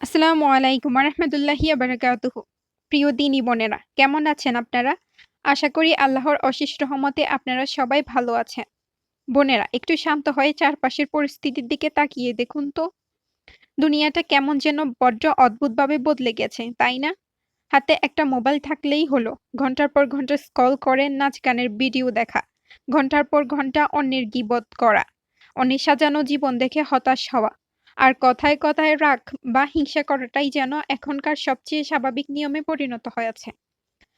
আসসালামু আলাইকুম ওয়া বারাকাতুহু। প্রিয় দিনী বোনেরা, কেমন আছেন আপনারা? আশা করি আল্লাহর অশেষ রহমতে আপনারা সবাই ভালো আছেন। বোনেরা, একটু শান্ত হয়ে চারপাশের পরিস্থিতির দিকে তাকিয়ে দেখুন তো। দুনিয়াটা কেমন যেন বড্ড অদ্ভুতভাবে বদলে গেছে, তাই না? হাতে একটা মোবাইল থাকলেই হলো। ঘন্টার পর ঘন্টা স্ক্রল করে নাচ গানের ভিডিও দেখা। ঘন্টার পর ঘন্টা অন্যের গীবত করা। অন্যের সাজানো জীবন দেখে হতাশ হওয়া। আর কথায় কথায় রাগ বা হিংসা করাটাই যেন এখনকার সবচেয়ে স্বাভাবিক নিয়মে পরিণত হয়েছে।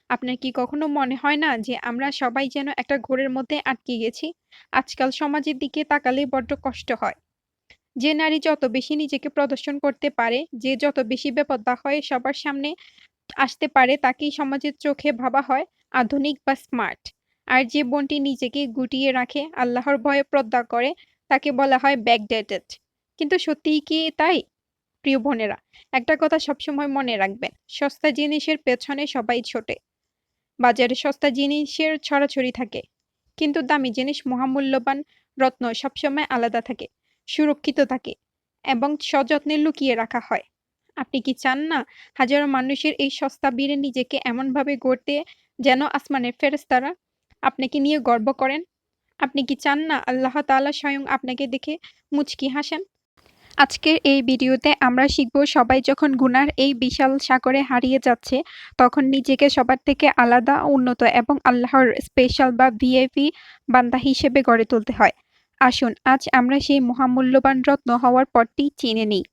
আপনার কি কখনো মনে হয় না যে আমরা সবাই যেন একটা ঘোরের মধ্যে আটকে গেছি? আজকাল সমাজের দিকে তাকালেই বড্ড কষ্ট হয়। যে নারী যত বেশি নিজেকে প্রদর্শন করতে পারে, যে যত বেশি বেপরোয়া হয়ে সবার সামনে আসতে পারে তাকেই সমাজের চোখে ভাবা হয় আধুনিক বা স্মার্ট। আর যে বোনটি নিজেকে গুটিয়ে রাখে, আল্লাহর ভয়ে পর্দা করে, তাকে বলা হয় ব্যাকডেটেড। কিন্তু সত্যিই কি তাই? প্রিয় বোনেরা, একটা কথা সবসময় মনে রাখবেন, সস্তা জিনিসের পেছনে সবাই ছোটে। বাজারে সস্তা জিনিসের ছড়াছড়ি থাকে, কিন্তু দামি জিনিস মহামূল্যবান রত্ন সবসময় আলাদা থাকে, সুরক্ষিত থাকে এবং সযত্নে লুকিয়ে রাখা হয়। আপনি কি চান না হাজারো মানুষের এই সস্তা বীরে নিজেকে এমনভাবে গড়তে যেন আসমানের ফেরেশতারা আপনাকে নিয়ে গর্ব করেন? আপনি কি চান না আল্লাহ তাআলা স্বয়ং আপনাকে দেখে মুচকি হাসেন? আজকের এই ভিডিওতে আমরা শিখব, সবাই যখন গুনার এই বিশাল সাগরে হারিয়ে যাচ্ছে, তখন নিজেকে সবার থেকে আলাদা, উন্নত এবং আল্লাহর স্পেশাল বা ভিআইপি বান্দা হিসেবে গড়ে তুলতে হয়। আসুন আজ আমরা সেই মহামূল্যবান রত্ন হওয়ার পথটি চিনে নিই।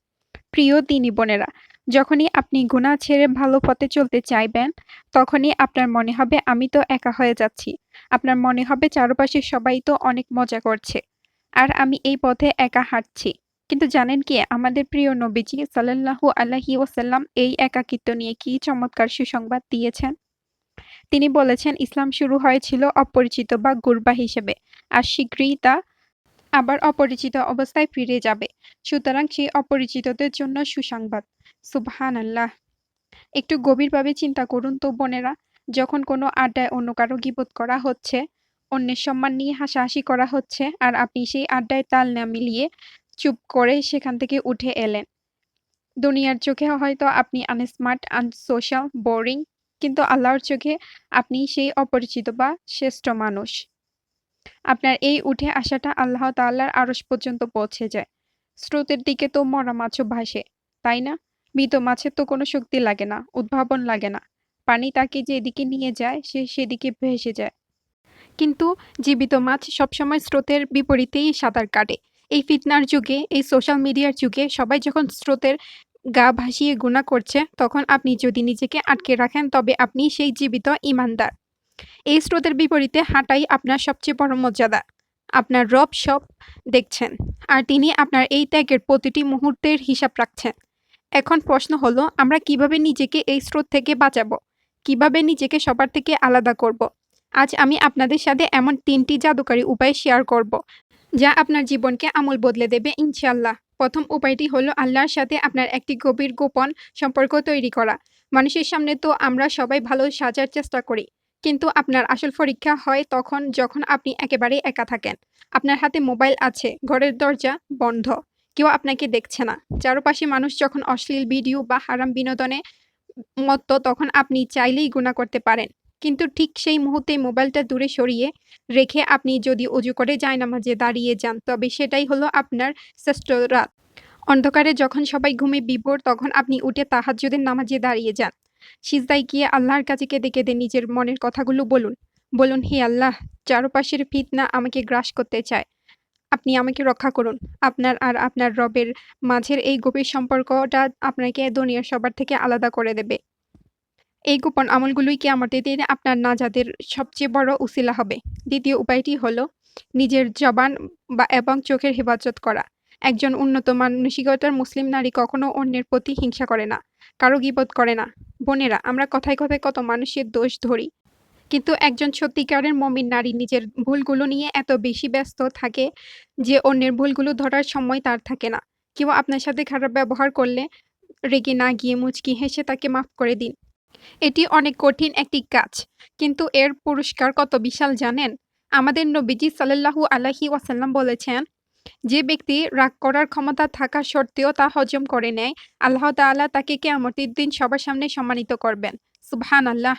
প্রিয় দিনী বোনেরা, যখনই আপনি গুনাহ ছেড়ে ভালো পথে চলতে চাইবেন, তখনই আপনার মনে হবে আমি তো একা হয়ে যাচ্ছি। আপনার মনে হবে চারপাশে সবাই তো অনেক মজা করছে। আর আমি এই পথে একা হাঁটছি। কিন্তু জানেন কি, আমাদের প্রিয় নবীজি সাল্লাল্লাহু আলাইহি ওয়াসাল্লাম এই একাকিত্ব নিয়ে কি চমৎকার সুসংবাদ দিয়েছেন। তিনি বলেছেন, ইসলাম শুরু হয়েছিল অপরিচিত বা গুরবা হিসেবে, আর শীঘ্রই তা আবার অপরিচিত অবস্থায় ফিরে যাবে। সুতরাং সেই অপরিচিতদের জন্য সুসংবাদ। সুবহানাল্লাহ। একটু গভীরভাবে চিন্তা করুন তো বোনেরা, যখন কোনো আড্ডায় অন্য কারো গীবত করা হচ্ছে, অন্যের সম্মান নিয়ে হাসাহাসি করা হচ্ছে, আর আপনি সেই আড্ডায় তাল না মিলিয়ে চুপ করে সেখান থেকে উঠে এলেন। দুনিয়ার চোখে হয়তো আপনি আনস্মার্ট, আনসোশ্যাল, বোরিং, কিন্তু আল্লাহর চোখে আপনি সেই অপরিচিত বা শ্রেষ্ঠ মানুষ। আপনার এই উঠে আসাটা আল্লাহ তাআলার আরশ পর্যন্ত পৌঁছে যায়। স্রোতের দিকে তো মরা মাছও ভাসে, তাই না? মৃত মাছের তো কোনো শক্তি লাগে না, উদ্ভাবন লাগে না। পানি তাকে যেদিকে নিয়ে যায় সে সেদিকে ভেসে যায়। কিন্তু জীবিত মাছ সবসময় স্রোতের বিপরীতেই সাঁতার কাটে। এই ফিতনার যুগে, এই সোশ্যাল মিডিয়ার যুগে সবাই যখন স্রোতের গা ভাসিয়ে গুনাহ করছে, তখন আপনি যদি নিজেকে আটকে রাখেন তবে আপনি সেই জীবিত ঈমানদার। এই স্রোতের বিপরীতে হাঁটাই আপনার সবচেয়ে বড় মর্যাদা। আপনার রব সব দেখছেন। আর তিনি আপনার এই ত্যাগের প্রতিটি মুহূর্তের হিসাব রাখছেন। এখন প্রশ্ন হলো, আমরা কিভাবে নিজেকে এই স্রোত থেকে বাঁচাবো? কিভাবে নিজেকে সবার থেকে আলাদা করব? আজ আমি আপনাদের সাথে এমন ৩টি জাদুকারী উপায় শেয়ার করব, যা আপনার জীবনকে আমূল বদলে দেবে ইনশাআল্লাহ। প্রথম উপায়টি হলো আল্লাহর সাথে আপনার একটি গভীর গোপন সম্পর্ক তৈরি করা। মানুষের সামনে তো আমরা সবাই ভালো সাজার চেষ্টা করি। কিন্তু আপনার আসল পরীক্ষা হয় তখন যখন আপনি একেবারেই একা থাকেন। আপনার হাতে মোবাইল আছে, ঘরের দরজা বন্ধ। কেউ আপনাকে দেখছে না। চারপাশে মানুষ যখন অশ্লীল ভিডিও বা হারাম বিনোদনে মত্ত, তখন আপনি চাইলেই গুনাহ করতে পারেন। কিন্তু ঠিক সেই মুহূর্তেই মোবাইলটা দূরে সরিয়ে রেখে আপনি যদি অজু করে জায়নামাজে দাঁড়িয়ে যান, তবে সেটাই হলো আপনার শ্রেষ্ঠ রাত। অন্ধকারে যখন সবাই ঘুমে বিভোর, তখন আপনি উঠে তাহাজ্জুদের নামাজে দাঁড়িয়ে যান। সিজদায় গিয়ে আল্লাহর কাছে কেঁদে কেঁদে নিজের মনের কথাগুলো বলুন। বলুন, হে আল্লাহ, চারপাশের ফিতনা আমাকে গ্রাস করতে চায়। আপনি আমাকে রক্ষা করুন। আপনার আর আপনার রবের মাঝের এই গভীর সম্পর্কটা আপনাকে দুনিয়ার সবার থেকে আলাদা করে দেবে। এই গোপন আমলগুলোই কিয়ামতের দিনে আপনার নাজাতের সবচেয়ে বড় উসিলা হবে। দ্বিতীয় উপায়টি হলো নিজের জবান এবং চোখের হেফাজত করা। একজন উন্নত মানসিকতার মুসলিম নারী কখনো অন্যের প্রতি হিংসা করে না, কারো গীবত করে না। বোনেরা, আমরা কথায় কথায় কত মানুষের দোষ ধরি, কিন্তু একজন সত্যিকারের মুমিন নারী নিজের ভুলগুলো নিয়ে এত বেশি ব্যস্ত থাকে যে অন্যের ভুলগুলো ধরার সময় তার থাকে না। কেউ আপনার সাথে খারাপ ব্যবহার করলে রেগে না গিয়ে মুচকি হেসে তাকে মাফ করে দিন। এটি অনেক কঠিন একটি কাজ, কিন্তু এর পুরস্কার কত বিশাল জানেন? আমাদের নবীজি সাল্লাল্লাহু আলাইহি ওয়াসাল্লাম বলেছেন, যে ব্যক্তি রাগ করার ক্ষমতা থাকা সত্ত্বেও তা হজম করে নেয়, আল্লাহ তাআলা তাকে কিয়ামতের দিন সবার সামনে সম্মানিত করবেন। সুবহানাল্লাহ!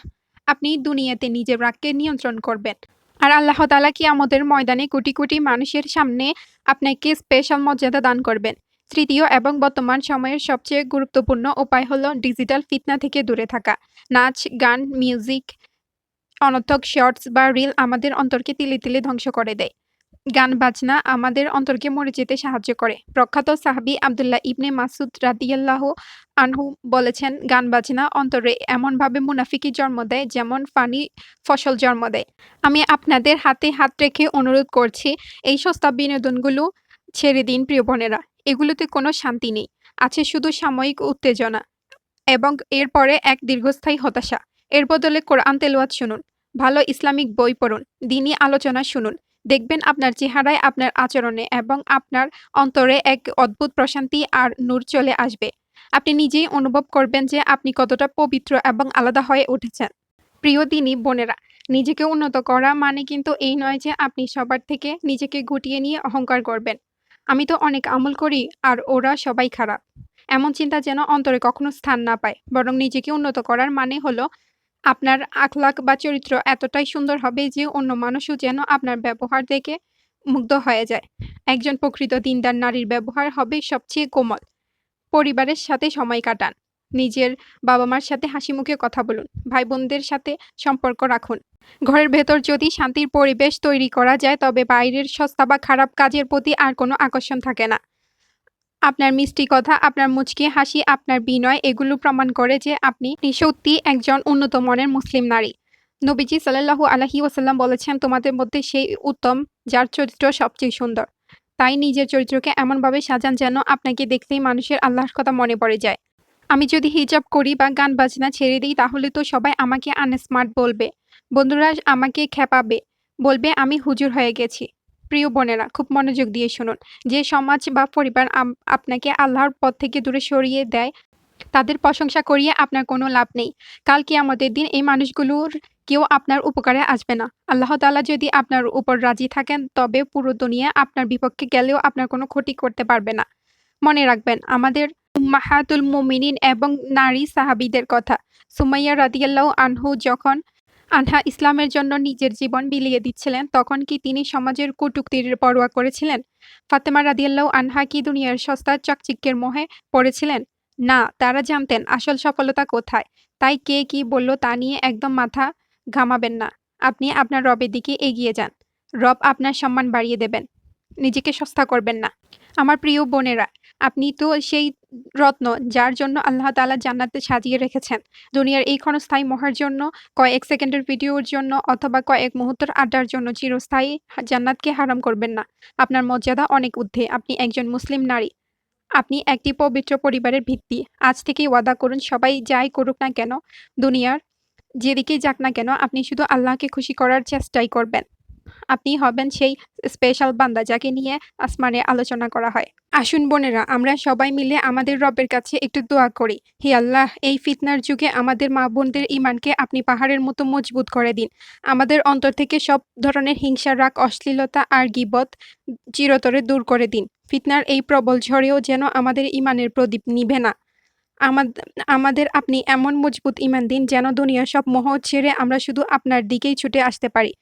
আপনি দুনিয়াতে নিজের রাগকে নিয়ন্ত্রণ করবেন। আর আল্লাহ তাআলা কিয়ামতের ময়দানে কোটি, কোটি মানুষের সামনে আপনাকে স্পেশাল মর্যাদা দান করবেন। তৃতীয় এবং বর্তমান সময়ের সবচেয়ে গুরুত্বপূর্ণ উপায় হলো ডিজিটাল ফিতনা থেকে দূরে থাকা। নাচ, গান, মিউজিক, অনর্থক শর্টস বা রিল আমাদের অন্তরকে তিলে, তিলে ধ্বংস করে দেয়। গান-বাজনা আমাদের অন্তরকে মরে যেতে সাহায্য করে। প্রখ্যাত সাহাবী আব্দুল্লাহ ইবনে মাসউদ রাদিয়াল্লাহু আনহু বলেছেন, "গান-বাজনা অন্তরে এমনভাবে মুনাফিকি জন্ম দেয় যেমন পানি ফসল জন্ম দেয়।" আমি আপনাদের হাতে হাত রেখে অনুরোধ করছি, এই সস্তা বিনোদনগুলো ছেড়ে দিন প্রিয় বোনেরা। এগুলোতে কোনো শান্তি নেই। আছে শুধু সাময়িক উত্তেজনা এবং এরপরে এক দীর্ঘস্থায়ী হতাশা। এর বদলে কোরআন তেলাওয়াত শুনুন, ভালো ইসলামিক বই পড়ুন, দ্বীনি আলোচনা শুনুন। দেখবেন আপনার চেহারায়, আপনার আচরণে এবং আপনার অন্তরে এক অদ্ভুত প্রশান্তি আর নূর চলে আসবে। আপনি নিজেই অনুভব করবেন যে আপনি কতটা পবিত্র এবং আলাদা হয়ে উঠেছেন। প্রিয় দিনী বোনেরা, নিজেকে উন্নত করা মানে কিন্তু এই নয় যে আপনি সবার থেকে নিজেকে গুটিয়ে নিয়ে অহংকার করবেন। আমি তো অনেক আমল করি আর ওরা সবাই খারাপ। এমন চিন্তা যেন অন্তরে কখনো স্থান না পায়। বরং নিজেকে উন্নত করার মানে হলো আপনার আখলাক বা চরিত্র এতটাই সুন্দর হবে যে অন্য মানুষও যেন আপনার ব্যবহার দেখে মুগ্ধ হয়ে যায়। একজন প্রকৃত দীনদার নারীর ব্যবহার হবে সবচেয়ে কোমল। পরিবারের সাথে সময় কাটান। নিজের বাবা-মার সাথে হাসিমুখে কথা বলুন। ভাই-বোনদের সাথে সম্পর্ক রাখুন। ঘরের ভেতর যদি শান্তির পরিবেশ তৈরি করা যায় তবে বাইরের সস্তা বা খারাপ কাজের প্রতি আর কোনো আকর্ষণ থাকে না। আপনার মিষ্টি কথা, আপনার মুচকি হাসি, আপনার বিনয় এগুলো প্রমাণ করে যে আপনি সত্যিই একজন উন্নত মনের মুসলিম নারী। নবীজি সাল্লাল্লাহু আলাইহি ওয়াসাল্লাম বলেছেন, "তোমাদের মধ্যে সেই উত্তম যার চরিত্র সবচেয়ে সুন্দর।" তাই নিজের চরিত্রকে এমনভাবে সাজান যেন আপনাকে দেখলেই মানুষের আল্লাহর কথা মনে পড়ে যায়। আমি যদি হিজাব করি বা গান-বাজনা ছেড়ে দিই তাহলে তো সবাই আমাকে আনস্মার্ট বলবে। বন্ধুরা আমাকে খেপাবে। বলবে আমি হুজুর হয়ে গেছি। প্রিয় বোনেরা, খুব মনোযোগ দিয়ে শুনুন। যে সমাজ বা পরিবার আপনাকে আল্লাহর পথ থেকে দূরে সরিয়ে দেয়, তাদের প্রশংসা করিয়ে আপনার কোনো লাভ নেই। কাল কিয়ামতের দিন এই মানুষগুলোর কেউ আপনার উপকারে আসবে না। আল্লাহ তাআলা যদি আপনার উপর রাজি থাকেন তবে পুরো দুনিয়া আপনার বিপক্ষে গেলেও আপনার কোনো ক্ষতি করতে পারবে না। মনে রাখবেন আমাদের উম্মাহাতুল মুমিনিন এবং নারী সাহাবীদের কথা। সুমাইয়া রাদিয়াল্লাহু আনহা ইসলামের জন্য নিজের জীবন বিলিয়ে দিচ্ছিলেন, তখন কি তিনি সমাজের কটূক্তির পরোয়া করেছিলেন? ফাতেমা রাদিয়াল্লাহু আনহা কি দুনিয়ার সস্তা চাকচিক্যের মোহে পড়েছিলেন? না, তারা জানতেন আসল সফলতা কোথায়। তাই কে কি বলল তা নিয়ে একদম মাথা ঘামাবেন না। আপনি আপনার রবের দিকে এগিয়ে যান। রব আপনার সম্মান বাড়িয়ে দেবেন। নিজেকে সস্তা করবেন না। আমার প্রিয় বোনেরা, আপনি তো সেই রত্ন যার জন্য আল্লাহ তাআলা জান্নাতে সাজিয়ে রেখেছেন। দুনিয়ার এই ক্ষণস্থায়ী মোহের জন্য, কয়েক সেকেন্ডের ভিডিওর জন্য অথবা কয়েক মুহূর্তের আড্ডার জন্য চিরস্থায়ী জান্নাতকে হারাম করবেন না। আপনার মর্যাদা অনেক ঊর্ধ্বে। আপনি একজন মুসলিম নারী। আপনি একটি পবিত্র পরিবারের ভিত্তি। আজ থেকেই ওয়াদা করুন সবাই যাই করুক না কেন, দুনিয়ার যেদিকেই যাক না কেন আপনি শুধু আল্লাহকে খুশি করার চেষ্টাই করবেন। আপনি হবেন সেই স্পেশাল বান্দা যাকে নিয়ে আসমানে আলোচনা করা হয়। আসুন বোনেরা, আমরা সবাই মিলে আমাদের রবের কাছে একটু দোয়া করি। হে আল্লাহ, এই ফিতনার যুগে আমাদের মা-বোনদের ঈমানকে আপনি পাহাড়ের মতো মজবুত করে দিন। আমাদের অন্তর থেকে সব ধরনের হিংসা, রাগ, অশ্লীলতা আর গীবত চিরতরে দূর করে দিন। ফিতনার এই প্রবল ঝড়েও যেন আমাদের ঈমানের প্রদীপ নিভে না। আমাদের আপনি এমন মজবুত ঈমান দিন যেন দুনিয়ার সব মোহ ছেড়ে আমরা শুধু আপনার দিকেই ছুটে আসতে পারি।